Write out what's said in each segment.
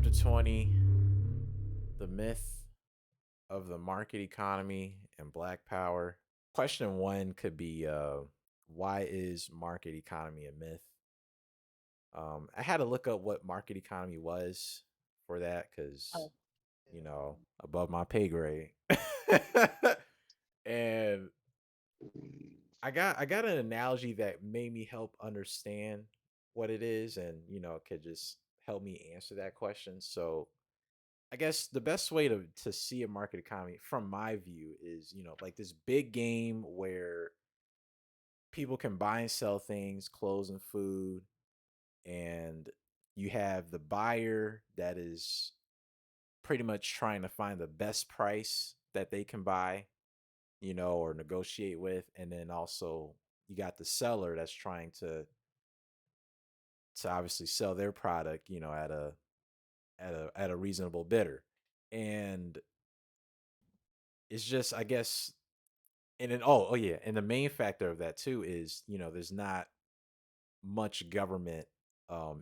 Chapter 20, The Myth of the Market Economy and Black Power. Question one could be why is market economy a myth? I had to look up what market economy was for that because, Oh, above my pay grade. And I got an analogy that made me help understand what it is and, could just help me answer that question. So I guess the best way to see a market economy from my view is, like this big game where people can buy and sell things, clothes and food, and you have the buyer that is pretty much trying to find the best price that they can buy, or negotiate with, and then also you got the seller that's trying to obviously sell their product, at a reasonable bidder. And it's just, I guess, and then oh yeah, and the main factor of that too is, there's not much government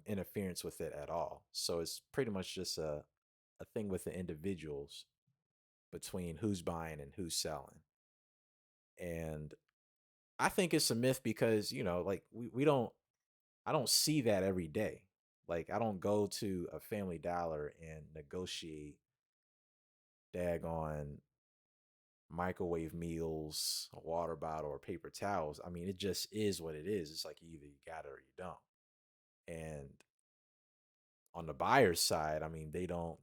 interference with it at all. So it's pretty much just a thing with the individuals between who's buying and who's selling. And I think it's a myth because, like we don't I don't see that every day. Like I don't go to a Family Dollar and negotiate daggone microwave meals, a water bottle, or paper towels. I mean, it just is what it is. It's like either you got it or you don't. And on the buyer's side, I mean, they don't,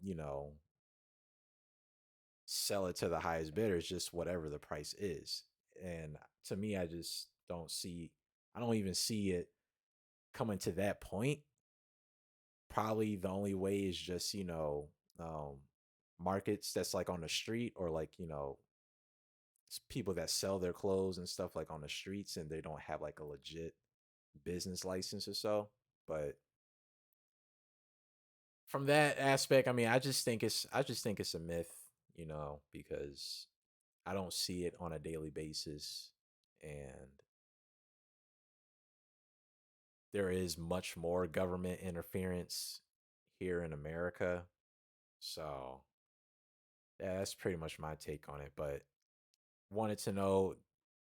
sell it to the highest bidder. It's just whatever the price is. And to me, I don't even see it coming to that point. Probably the only way is just, um, markets that's like on the street or like, people that sell their clothes and stuff like on the streets and they don't have like a legit business license or so. But from that aspect, I mean, I just think it's a myth, because I don't see it on a daily basis, and there is much more government interference here in America. So yeah, that's pretty much my take on it. But wanted to know,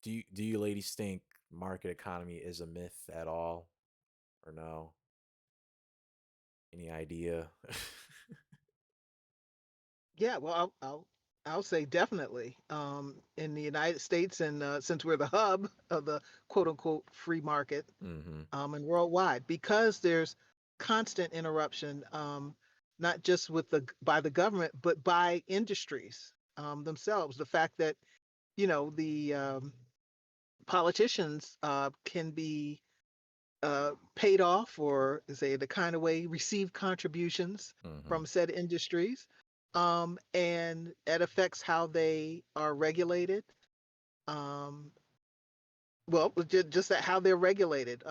do you ladies think market economy is a myth at all, or no? Any idea? yeah. Well, I'll say definitely. In the United States, and since we're the hub of the quote unquote free market, Mm-hmm. and worldwide, because there's constant interruption, not just by the government, but by industries themselves. The fact that the politicians can be paid off, or say the kind of way receive contributions Mm-hmm. from said industries, and it affects how they are regulated. Um, well, just that how they're regulated.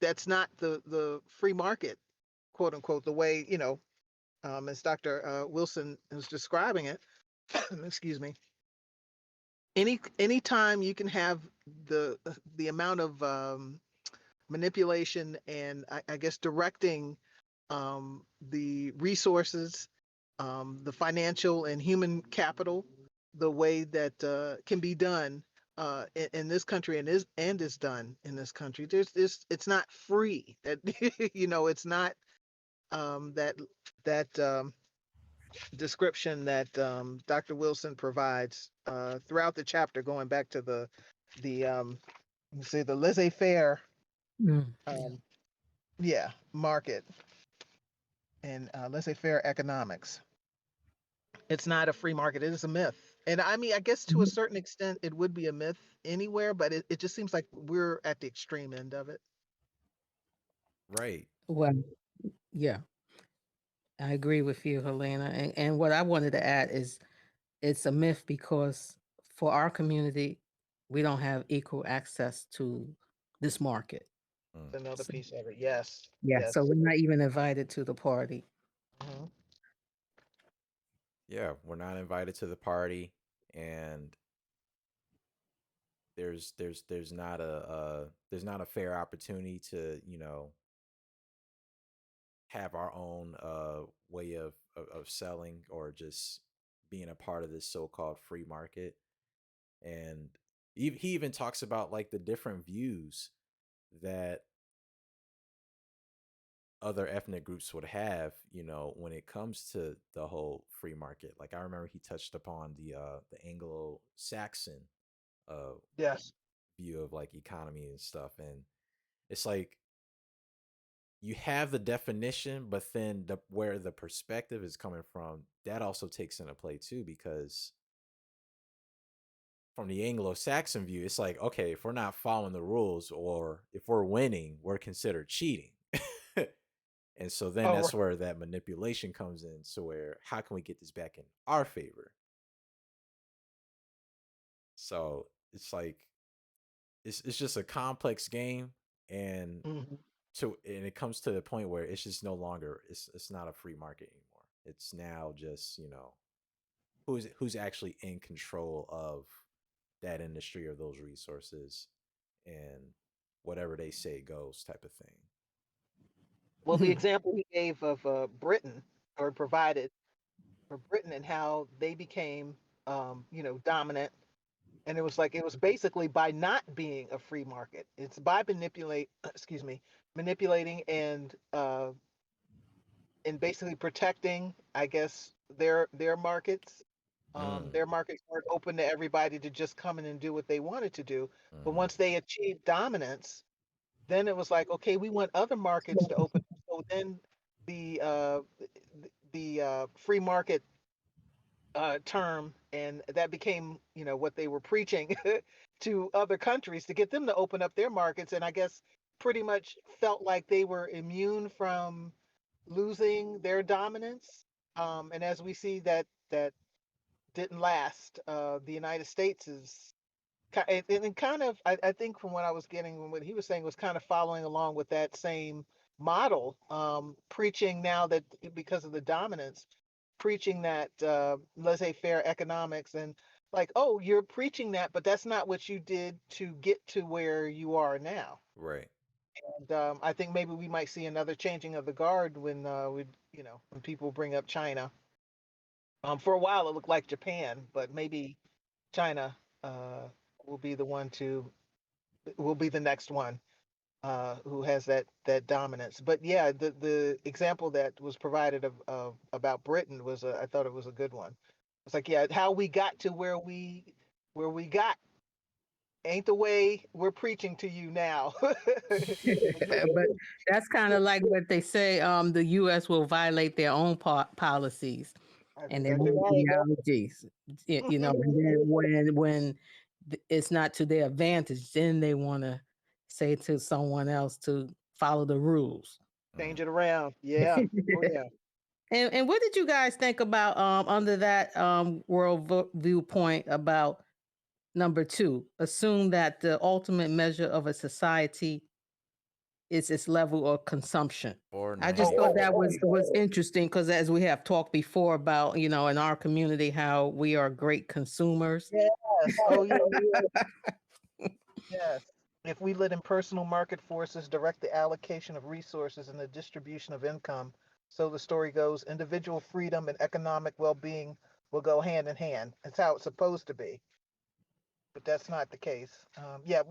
That's not the free market, quote unquote, the way as Dr. Wilson is describing it. Excuse me. Anytime you can have the amount of manipulation and I guess directing the resources, the financial and human capital, the way that can be done in this country and is done in this country. It's not free. That it's not that description that Dr. Wilson provides throughout the chapter, going back to the say the laissez-faire, Yeah. um, yeah, market and laissez-faire economics. It's not a free market. It is a myth. And I mean, I guess to a Mhm. certain extent, it would be a myth anywhere, but it just seems like we're at the extreme end of it. Right. Well, yeah, I agree with you, Helena. And what I wanted to add is it's a myth because for our community, we don't have equal access to this market. Mm. Another So, piece of it. Yes. yeah, so Yes. we're not even invited to the party. Hmm. Yeah, we're not invited to the party, and there's not a fair opportunity to have our own way of selling or just being a part of this so-called free market. And he even talks about like the different views that other ethnic groups would have, when it comes to the whole free market. Like I remember he touched upon the Anglo-Saxon uh Yes. view of like economy and stuff. And it's like you have the definition, but then where the perspective is coming from, that also takes into play too, because from the Anglo-Saxon view, it's like, okay, if we're not following the rules or if we're winning, we're considered cheating. And so then Oh, that's right. where that manipulation comes in. So where how can we get this back in our favor? So it's like it's just a complex game, and Mhm. and it comes to the point where it's just no longer it's not a free market anymore. It's now just, who's actually in control of that industry or those resources, and whatever they say goes type of thing. Well, the example he gave of Britain, or provided for Britain, and how they became, dominant. And it was like, it was basically by not being a free market. It's by excuse me, manipulating and basically protecting, I guess, their markets. Mm, Their markets weren't open to everybody to just come in and do what they wanted to do. But mm-hmm. once they achieved dominance, then it was like, okay, we want other markets to open up. So then the free market term, and that became, what they were preaching to other countries to get them to open up their markets. And I guess pretty much felt like they were immune from losing their dominance. And as we see, that didn't last. The United States is and kind of, I think from what I was getting, what he was saying was kind of following along with that same model, preaching now that because of the dominance, preaching that laissez-faire economics, and like, oh, you're preaching that, but that's not what you did to get to where you are now. Right. And I think maybe we might see another changing of the guard when when people bring up China. For a while, it looked like Japan, but maybe China uh, will be the one to will be the next one who has that dominance. But yeah, the example that was provided of about Britain was I thought it was a good one. It's like, yeah, how we got to where we got ain't the way we're preaching to you now. But that's kind of like what they say. The U.S. will violate their own policies That's and their exactly own right. ideologies. And then when it's not to their advantage, then they want to say to someone else to follow the rules. Mm. Change it around. Yeah. Oh yeah. And what did you guys think about under that viewpoint about number two? Assume that the ultimate measure of a society is its level of consumption. I just thought that 494. was interesting because as we have talked before about, in our community how we are great consumers. Yes. Oh yeah. Yes. If we let impersonal market forces direct the allocation of resources and the distribution of income, so the story goes, individual freedom and economic well being will go hand in hand. That's how it's supposed to be, but that's not the case. But yeah,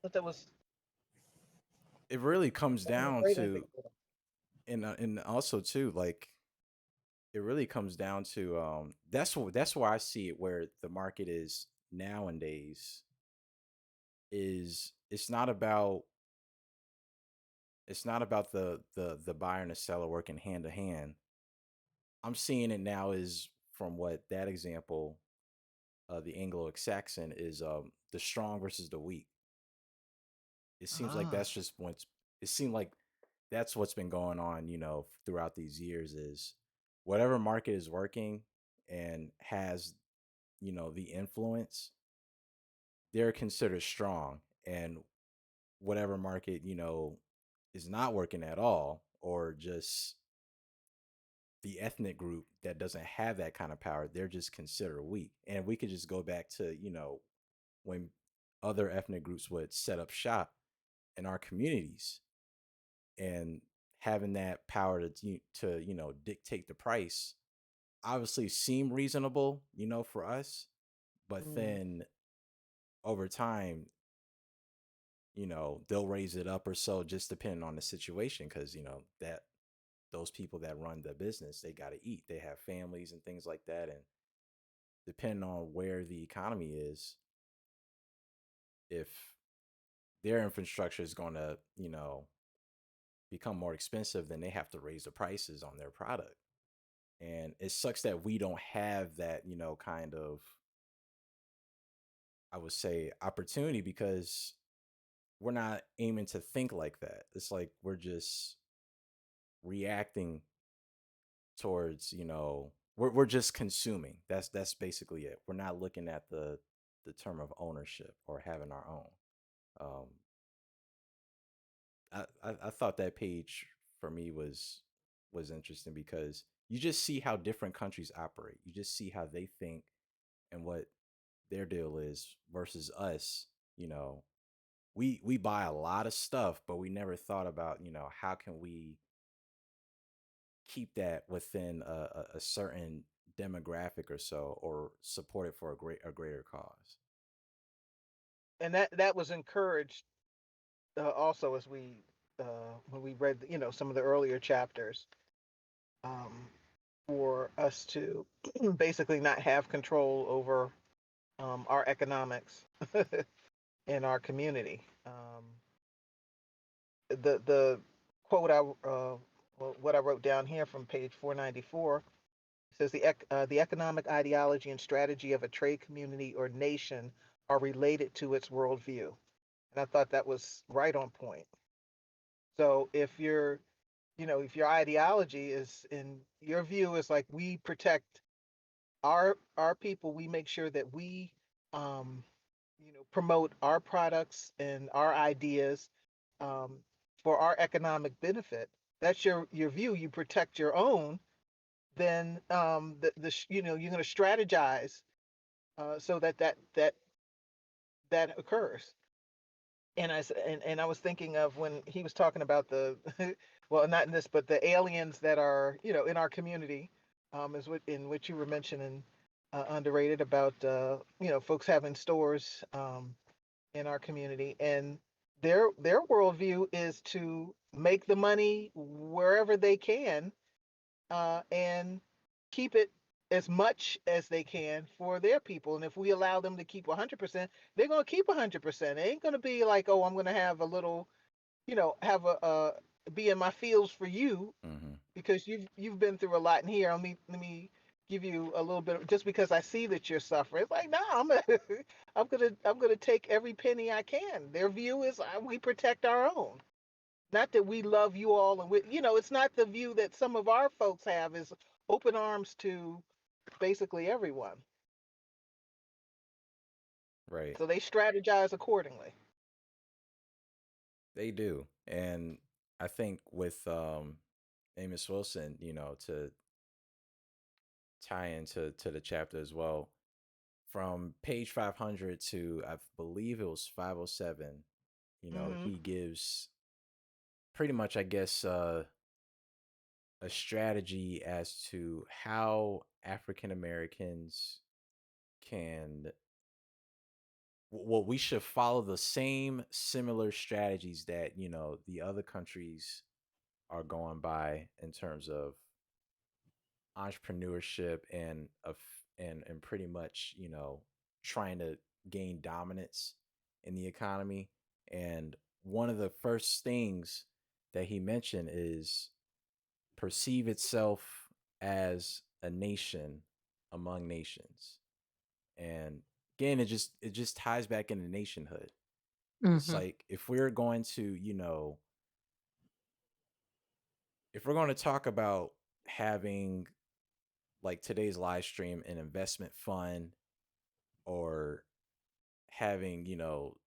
but that was It really comes a down great to, indicator. and also too, like it really comes down to that's where I see it, where the market is nowadays, is it's not about the buyer and the seller working hand to hand. I'm seeing it now is from what that example, the Anglo-Saxon, is the strong versus the weak. It seems like Ah, that's just what's it seemed like that's what's been going on, throughout these years, is whatever market is working and has, the influence, they're considered strong. And whatever market, is not working at all, or just the ethnic group that doesn't have that kind of power, they're just considered weak. And we could just go back to, when other ethnic groups would set up shop in our communities. and having that power to dictate the price obviously seem reasonable, for us, but Mm. then over time, they'll raise it up or so, just depending on the situation, because that those people that run the business, they got to eat, they have families and things like that, and depending on where the economy is, if their infrastructure is going to become more expensive, then they have to raise the prices on their product. And it sucks that we don't have that, kind of, I would say, opportunity, because we're not aiming to think like that. It's like we're just reacting towards, we're just consuming. That's basically it. We're not looking at the term of ownership or having our own. Um, I thought that page for me was interesting, because you just see how different countries operate. You just see how they think and what their deal is versus us. You know, we buy a lot of stuff, but we never thought about, how can we keep that within a certain demographic or so, or support it for a greater cause. And that was encouraged also as we when we read some of the earlier chapters, um, for us to basically not have control over our economics in our community. The quote well, what I wrote down here from page 494 says the economic ideology and strategy of a trade community or nation are related to its worldview, and I thought that was right on point. So if your ideology is in your view is like we protect our people, we make sure that we um, promote our products and our ideas um, for our economic benefit. That's your view. You protect your own, then you're going to strategize so that occurs. And I was thinking of when he was talking about the well, not in this, but the aliens that are in our community, is what in which you were mentioning, underrated about folks having stores in our community, and their worldview is to make the money wherever they can, and keep it as much as they can for their people. And if we allow them to keep 100%, they're going to keep 100%. It ain't going to be like, oh, I'm going to have a little, have be in my fields for you Mm-hmm. because you've been through a lot in here. Let me give you a little bit just because I see that you're suffering. It's like, no, I'm gonna take every penny I can. Their view is we protect our own. Not that we love you all, and it's not the view that some of our folks have is open arms to basically everyone. Right. So they strategize accordingly. They do. And I think with Amos Wilson, to tie into the chapter as well, from page 500 to, I believe it was 507, Hmm. he gives pretty much, I guess, a strategy as to how African Americans can, well, we should follow the same similar strategies that, the other countries are going by in terms of entrepreneurship and pretty much, trying to gain dominance in the economy. And one of the first things that he mentioned is perceive itself as a nation among nations. And again, it just ties back into nationhood. It's Mm-hmm. like, if we're going to talk about having, like, today's live stream, an investment fund, or having,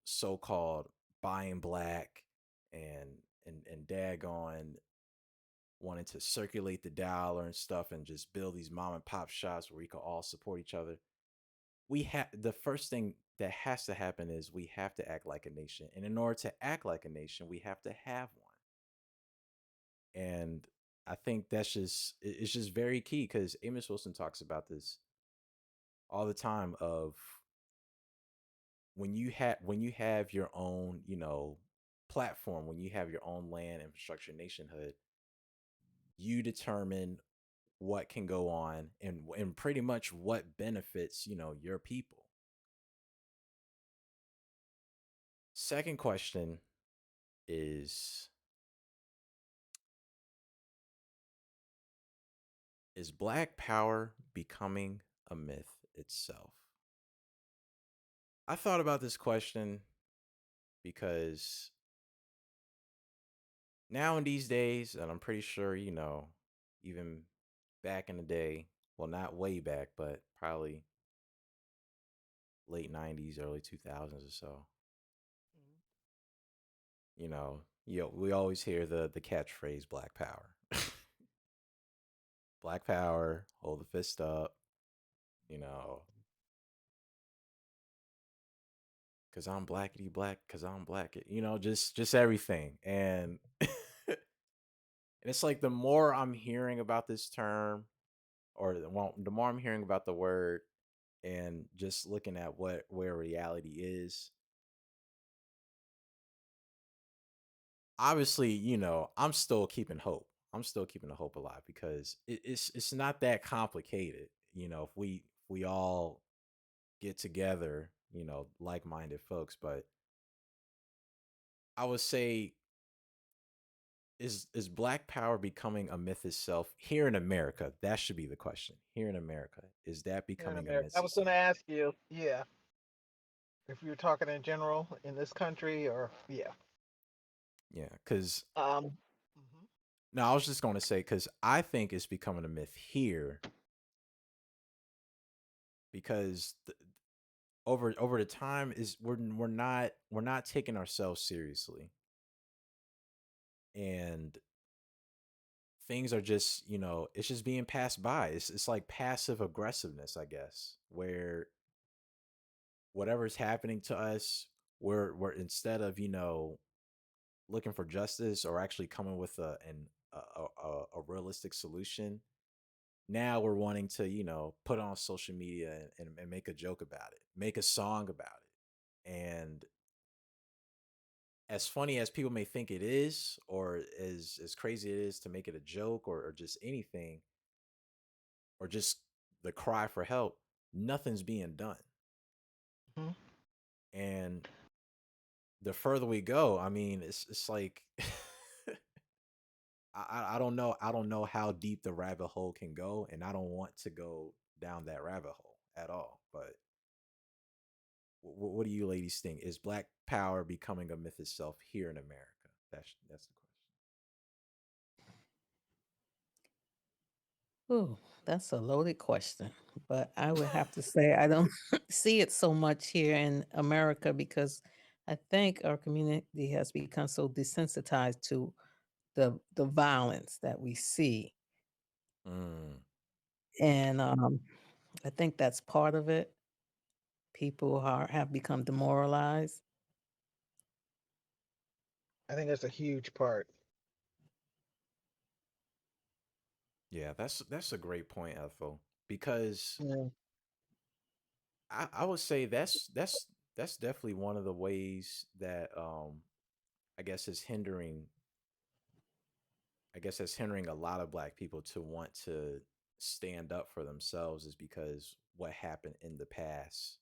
so-called buying black, and and daggone wanting to circulate the dollar and stuff, and just build these mom and pop shops where we can all support each other. We have The first thing that has to happen is we have to act like a nation, and in order to act like a nation, we have to have one. And I think it's just very key because Amos Wilson talks about this all the time of when you have your own, platform, when you have your own land infrastructure nationhood, you determine what can go on and pretty much what benefits, your people. Second question is is black power becoming a myth itself? I thought about this question because now in these days, and I'm pretty sure, even back in the day, well, not way back, but probably late 90s, early 2000s or so, we always hear the catchphrase black power. Black power, hold the fist up, you know, cause I'm blackety black, cause I'm black, just everything. And and it's like the more I'm hearing about this term, or the more I'm hearing about the word, and just looking at where reality is, obviously, I'm still keeping hope. I'm still keeping the hope alive because it's not that complicated. If we all get together, like-minded folks. But I would say, is black power becoming a myth itself here in America? That should be the question. Here in America, is that Here in becoming a America. myth I was going itself? to ask you, yeah, if you were talking in general in this country or, yeah. Yeah, because Mhm. no, I was just going to say because I think it's becoming a myth here because over the time is we're not taking ourselves seriously, and things are just, it's just being passed by. It's like passive aggressiveness, I guess, where whatever's happening to us, we're instead of, looking for justice or actually coming with a realistic solution, now we're wanting to, put on social media and make a joke about it, make a song about it. And as funny as people may think it is, or as crazy it is to make it a joke, or just anything, or just the cry for help, nothing's being done. Mhm. And the further we go, I mean, it's like I don't know how deep the rabbit hole can go, and I don't want to go down that rabbit hole at all. But what do you ladies think? Is black power becoming a myth itself here in America? That's the question. Ooh, that's a loaded question. But I would have to say I don't see it so much here in America because I think our community has become so desensitized to the violence that we see. Mm, And I think that's part of it. People have become demoralized. I think that's a huge part. yeah, that's a great point, Ethel, because Yeah. I would say that's definitely one of the ways that I guess is hindering I guess that's hindering a lot of black people to want to stand up for themselves, is because what happened in the past,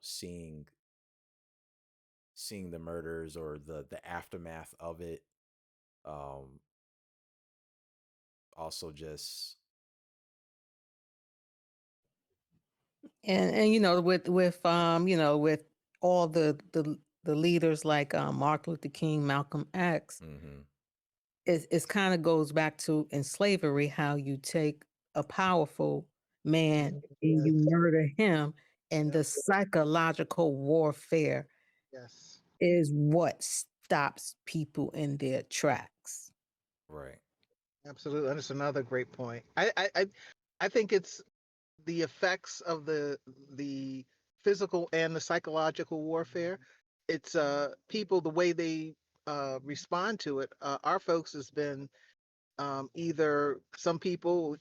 seeing the murders or the aftermath of it, um also just And with all the leaders like Martin Luther King, Malcolm X, mhm, it kind of goes back to in slavery how you take a powerful man and Yes. you murder him, and Yep. the psychological warfare Yes. is what stops people in their tracks. right. Absolutely. That's another great point. I think it's the effects of the physical and the psychological warfare. It's people the way they respond to it. Our folks has been Either some people,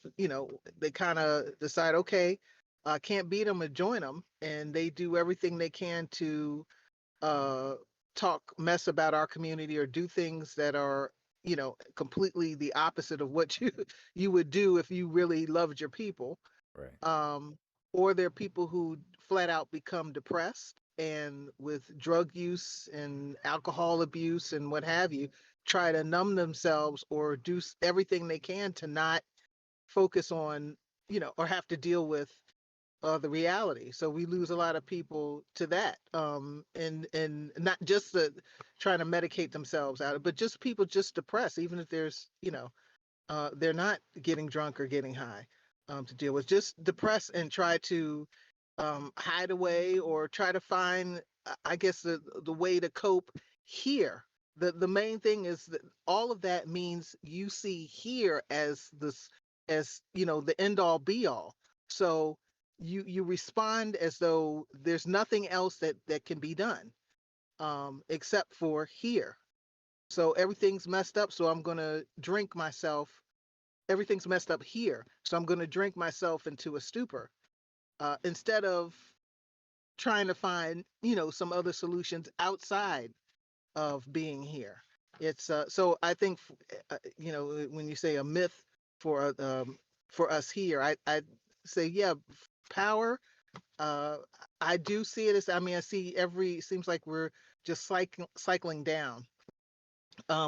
they kind of decide, okay, I can't beat them and join them, and they do everything they can to uh, talk mess about our community or do things that are, completely the opposite of what you would do if you really loved your people. Right. um, or there are people who flat out become depressed and with drug use and alcohol abuse and what have you, try to numb themselves or do everything they can to not focus on, or have to deal with the reality. So we lose a lot of people to that, and not just the trying to medicate themselves out of, but just people just depressed, even if there's, they're not getting drunk or getting high, to deal with, just depress and try to hide away or try to find, I guess, the way to cope here. The main thing is that all of that means you see here as this, as the end all be all. So you respond as though there's nothing else that can be done, except for here. So everything's messed up, so I'm gonna drink myself. Everything's messed up here, so I'm gonna drink myself into a stupor, instead of trying to find, some other solutions outside of being here. It's so I think, when you say a myth for us here, I say, yeah, power. Uh, I do see it as, I mean, I see seems like we're just cycling down,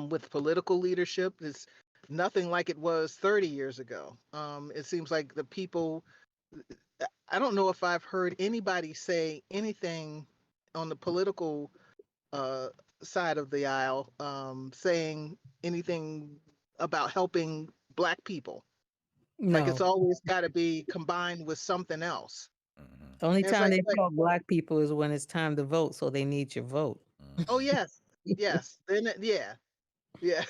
with political leadership. It's nothing like it was 30 years ago. It seems like the people, I don't know if I've heard anybody say anything on the political uh, side of the aisle, saying anything about helping Black people. Like it's No. always got to be combined with something else. Mm-hmm. The only And it's time like, they talk Black people is when it's time to vote, so they need your vote. oh Mm-hmm. yes, yes, then yeah, yeah.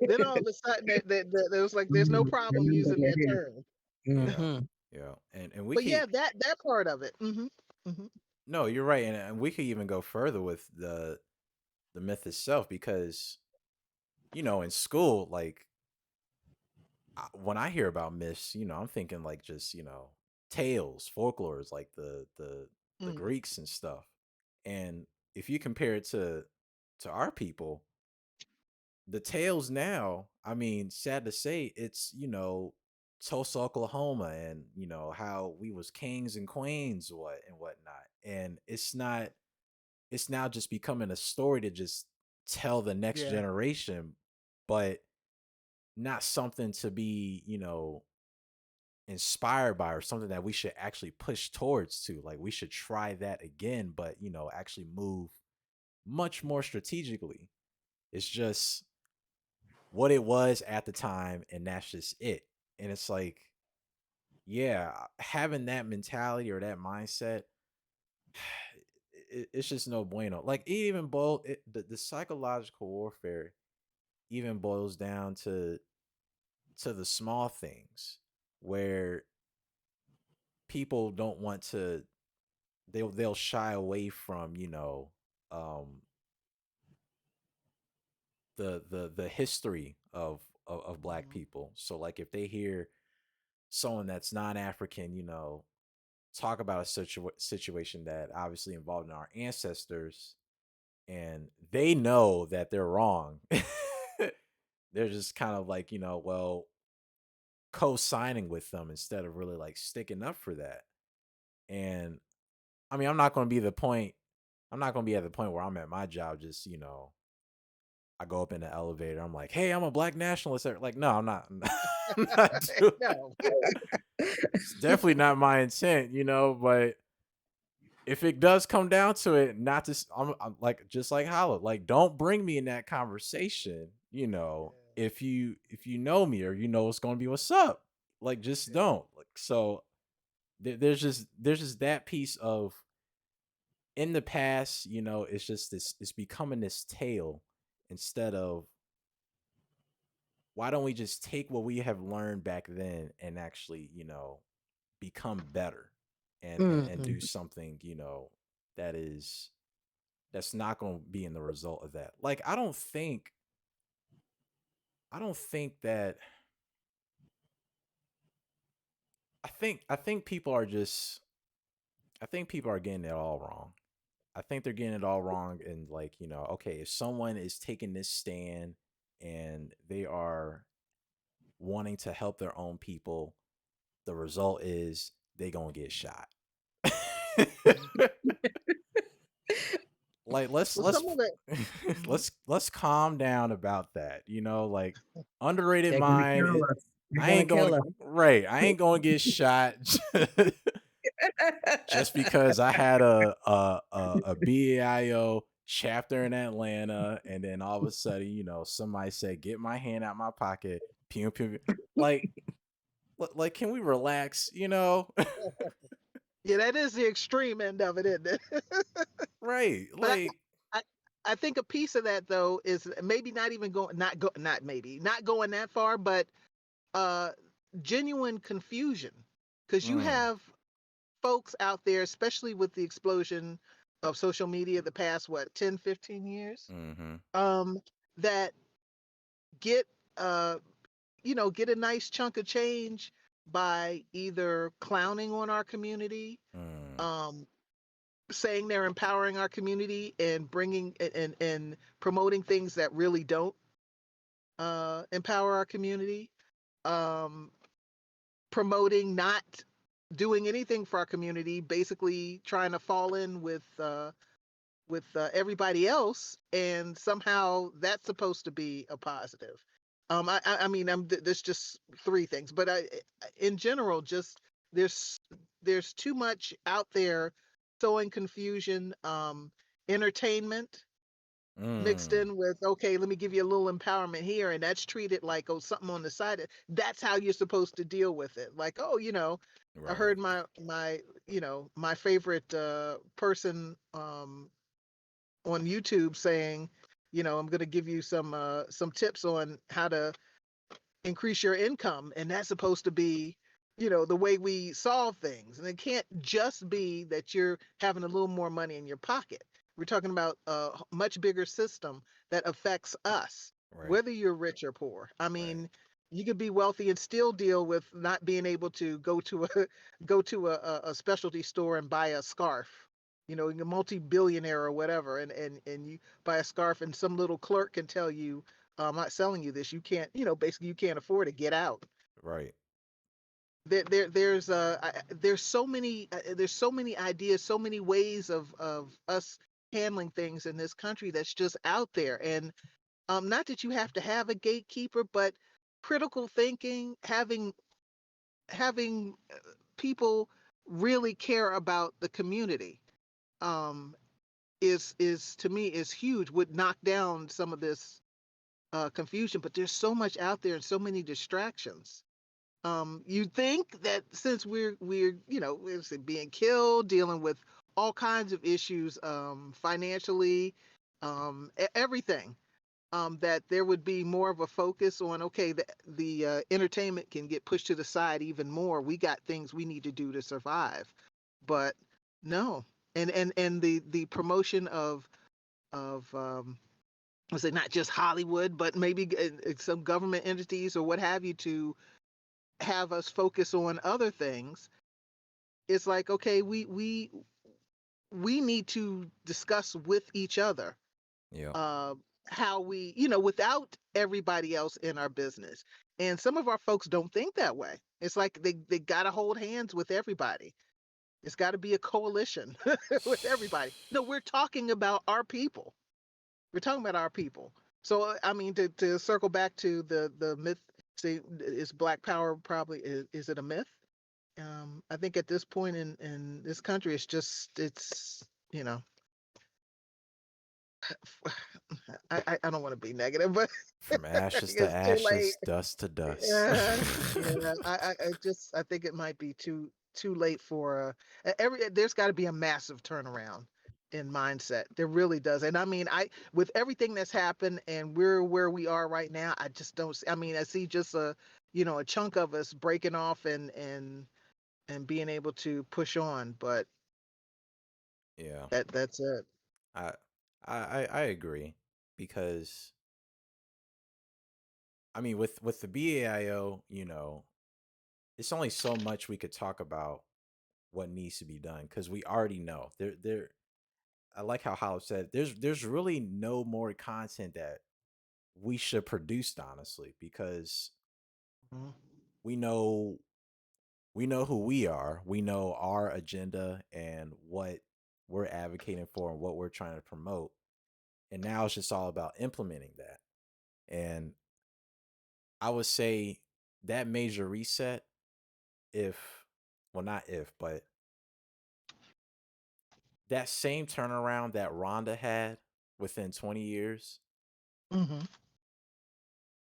Then all of a sudden, there was like, there's no problem Remember using their that term. Yeah. here. Yeah. And we But keep yeah, that part of it. Hmm. no, you're right, and we could even go further with the myth itself because in school, like when I hear about myths, I'm thinking like just tales, folklores, like the Hmm. Greeks and stuff. And if you compare it to our people, the tales now, I mean, sad to say, it's Tulsa, Oklahoma, and how we was kings and queens, what and whatnot. And it's now just becoming a story to just tell the next Yeah, generation, but not something to be, inspired by or something that we should actually push towards to. Like we should try that again, but actually move much more strategically. It's just what it was at the time, and that's just it. And it's like, yeah, having that mentality or that mindset, it's just no bueno. Like it even the psychological warfare even boils down to the small things where people don't want to they'll shy away from um the history of black hmm, people. So like if they hear someone that's non-African talk about a situation that obviously involved in our ancestors, and they know that they're wrong, they're just kind of like well, co-signing with them instead of really like sticking up for that. And I mean, I'm not going to be at the point where I'm at my job just, I go up in the elevator, I'm like, "Hey, I'm a black nationalist." Like, no, I'm not. I'm not doing no, It's definitely not my intent, but if it does come down to it, not to I'm like just like Hollow, like don't bring me in that conversation, if you know me or what's going to be what's up. Like just yeah, don't. Like so there's just that piece of in the past, it's just it's becoming this tale instead of why don't we just take what we have learned back then and actually, become better and Mhm. do something, that is that's not going to be in the result of that. Like I don't think I don't think that I think people are just I think people are getting it all wrong. I think they're getting it all wrong. And like, okay, if someone is taking this stand and they are wanting to help their own people, the result is they gonna get shot. Like let's Well, let's some of it. Mhm. let's calm down about that. Like underrated They're gonna mind. kill us. They're I gonna ain't kill going us. to right. I ain't going to get shot just because I had a BAIO chapter in Atlanta, and then all of a sudden, somebody said, "Get my hand out my pocket." Pew pew. Pew. Like, like, can we relax? Yeah, that is the extreme end of it, isn't it? Right? But Like, I, I think a piece of that though is maybe not even not going that far, but uh, genuine confusion, because you mm, have folks out there, especially with the explosion of social media the past 10, 15 years, mm-hmm, um, that get uh, get a nice chunk of change by either clowning on our community, mm, um, saying they're empowering our community and bringing and promoting things that really don't empower our community, um, promoting not doing anything for our community, basically trying to fall in with everybody else, and somehow that's supposed to be a positive. I mean, there's just three things, but in general, just there's there's too much out there, sowing confusion, entertainment mixed mm. in with, okay, let me give you a little empowerment here, and that's treated like, oh, something on the side. That's how you're supposed to deal with it. Like, oh, I Right, heard my favorite person on YouTube saying, I'm going to give you some tips on how to increase your income, and that's supposed to be, the way we solve things. And it can't just be that you're having a little more money in your pocket. We're talking about a much bigger system that affects us, right, whether you're rich or poor. I right, mean, you could be wealthy and still deal with not being able to go to a go to a specialty store and buy a scarf. You're a multi-billionaire or whatever, and you buy a scarf, and some little clerk can tell you, I'm not selling you this. You can't, basically you can't afford to get out. right. There's so many ideas, so many ways of us handling things in this country that's just out there. And not that you have to have a gatekeeper, but critical thinking, having people really care about the community, um, is to me is huge. Would knock down some of this confusion, but there's so much out there and so many distractions. You think that since we're being killed, dealing with all kinds of issues, financially, everything, that there would be more of a focus on, okay, the entertainment can get pushed to the side even more. We got things we need to do to survive, but no. And the promotion of was it not just Hollywood, but maybe some government entities or what have you, to have us focus on other things. It's like, okay, we need to discuss with each other, Yeah, uh, how we, without everybody else in our business. And some of our folks don't think that way. It's like they got to hold hands with everybody. It's got to be a coalition with everybody. No, we're talking about our people. We're talking about our people. So I mean, to circle back to the myth, say, is Black Power probably is it a myth? I think at this point in this country, it's you know, I don't want to be negative, but from ashes to it's too late. ashes, dust to dust. Yeah, yeah. I think it might be too late for there's got to be a massive turnaround in mindset. There really does. And I mean, with everything that's happened and we're where we are right now, I just don't see, I mean, I see just a chunk of us breaking off and being able to push on, but Yeah, that's it. I I agree because I mean, with the BAIO, it's only so much we could talk about what needs to be done because we already know there. I like how Hollow said there's really no more content that we should produce, honestly, because Mhm. we know we know who we are, we know our agenda and what we're advocating for and what we're trying to promote, and now it's just all about implementing that. And I would say that major reset, if well, not if, but that same turnaround that Rhonda had within 20 years, Mhm.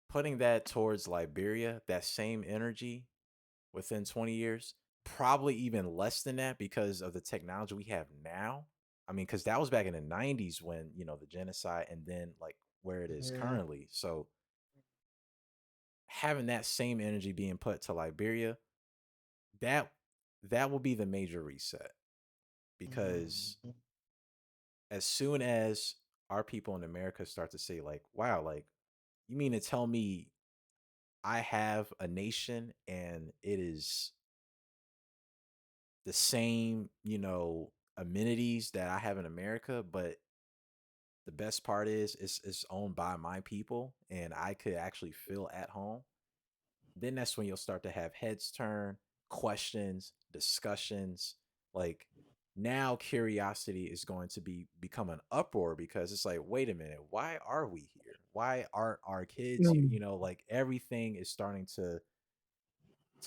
putting that towards Liberia, that same energy within 20 years, probably even less than that because of the technology we have now. I mean, because that was back in the 90s when, the genocide and then like where it is Yeah. currently. So having that same energy being put to Liberia, that that will be the major reset because Mhm. as soon as our people in America start to say like, wow, like you mean to tell me I have a nation and it is the same, amenities that I have in America, but the best part is it's owned by my people and I could actually feel at home. Then that's when you'll start to have heads turn, questions, discussions. Like now curiosity is going to become an uproar because it's like, wait a minute, why are we here? Why aren't our kids here? Mm. Like everything is starting to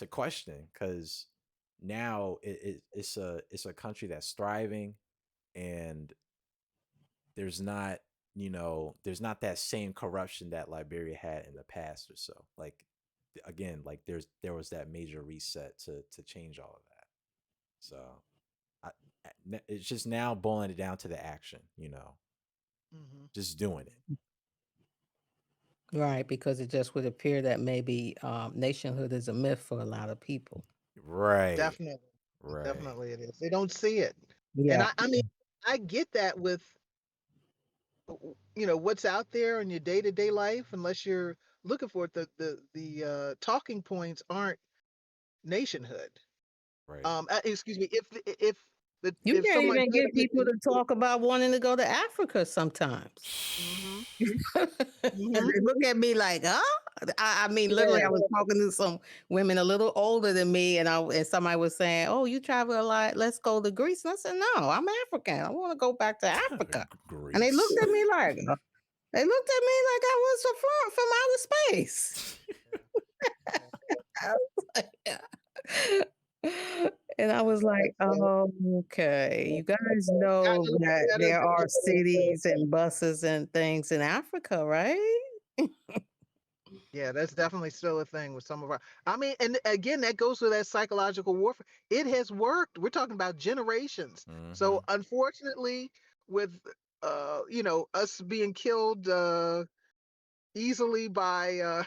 question because now it's a country that's thriving and there's not that same corruption that Liberia had in the past or so. Like again, like there was that major reset to change all of that. So I, it's just now boiling it down to the action, Mhm. just doing it. Right, because it just would appear that maybe nationhood is a myth for a lot of people. Right. Definitely. Right. Definitely it is. They don't see it. And Yeah. I mean, I get that with what's out there in your day-to-day life, unless you're looking for it, the talking points aren't nationhood. Right. Excuse me, You if can't someone even does get people mention, to talk about wanting to go to Africa sometimes. hmm And hmm they look at me like, huh? I mean, literally, yeah, I was talking to some women a little older than me, and somebody was saying, "Oh, you travel a lot. Let's go to Greece." And I said, "No, I'm African. I want to go back to Africa." And they looked Greece. at me like, I was from outer space. I was like, and I was like, so, "Oh, okay. You guys I know know that that there are is, cities and buses and things in Africa, right?" yeah, that's definitely still a thing with some of our. I mean, and again, that goes to that psychological warfare. It has worked. We're talking about generations. Mm-hmm. So unfortunately, with us being killed easily by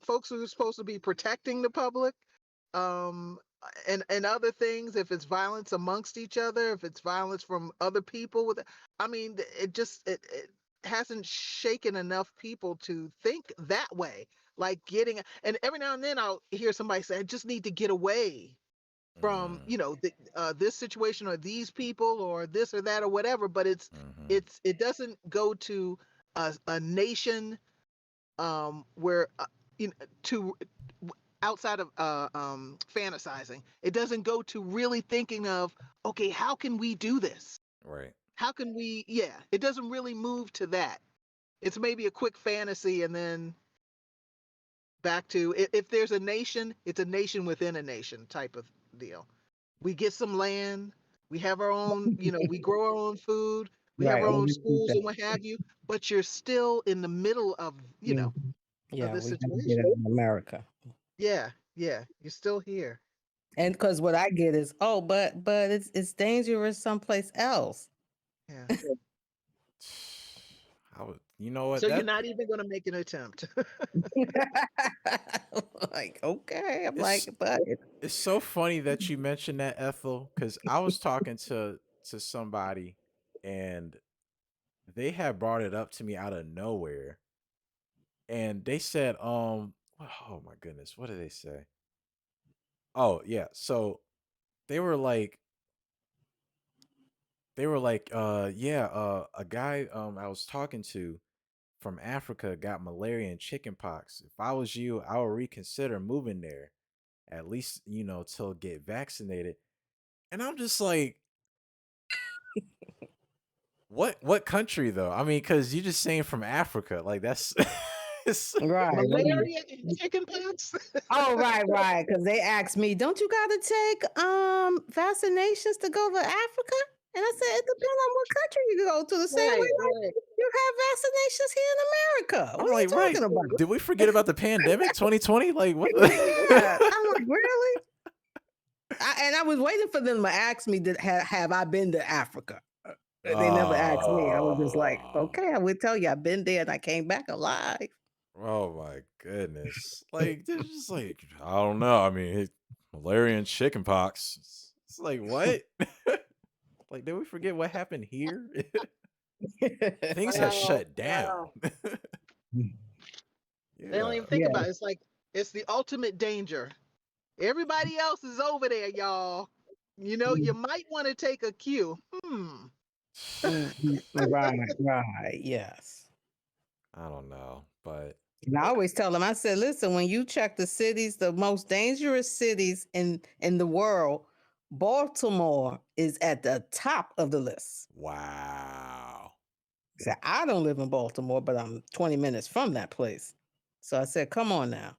folks who are supposed to be protecting the public, um, and other things. If it's violence amongst each other, if it's violence from other people, I mean, it hasn't shaken enough people to think that way. Like and every now and then I'll hear somebody say, "I just need to get away from Mm. this situation or these people or this or that or whatever." But Mm-hmm. it doesn't go to a nation where to outside of fantasizing. It doesn't go to really thinking of, okay, how can we do this? Right. How can we? Yeah, it doesn't really move to that. It's maybe a quick fantasy, and then back to if there's a nation, it's a nation within a nation type of deal. We get some land, we have our own, we grow our own food, we have Right. our Oh, own we keep schools that. and what have you, but you're still in the middle of, Mhm. of Yeah, this we got to get situation. it in America. Yeah, yeah, you're still here. And because what I get is, oh, but it's dangerous someplace else. Yeah. I would, you know what So you're that not even going to make an attempt. Like, okay. I'm it's like, but it's so funny that you mentioned that, Ethel, because I was talking to somebody and they had brought it up to me out of nowhere, and they said, oh my goodness, what did they say? Oh yeah, so they were like, yeah, a guy I was talking to from Africa got malaria and chickenpox. If I was you, I would reconsider moving there, at least till get vaccinated. And I'm just like, what country though? I mean, because you just saying from Africa, like that's Right. Malaria and chickenpox. Oh, right. Because they asked me, don't you got to take vaccinations to go to Africa? And I said, it depends on what country you go to. The same way Right. you have vaccinations here in America. I'm What are you like, right? talking about? Did we forget about the pandemic 2020? Like, what the? Yeah. I'm like, really? And I was waiting for them to ask me, have I been to Africa? They never asked me. I was just like, okay, I would tell you I've been there and I came back alive. Oh my goodness! Like, they're just like, I don't know. I mean, malaria and chickenpox. It's like, what? Like, did we forget what happened here? Things have Wow. shut down. They don't even Yeah. think about it. It's like it's the ultimate danger. Everybody else is over there, y'all. You might want to take a cue. Right. Yes. I don't know, but And I always tell them, I said, listen, when you check the cities, the most dangerous cities in the world, Baltimore is at the top of the list. wow. I said, I don't live in Baltimore, but I'm 20 minutes from that place. So I said, come on now.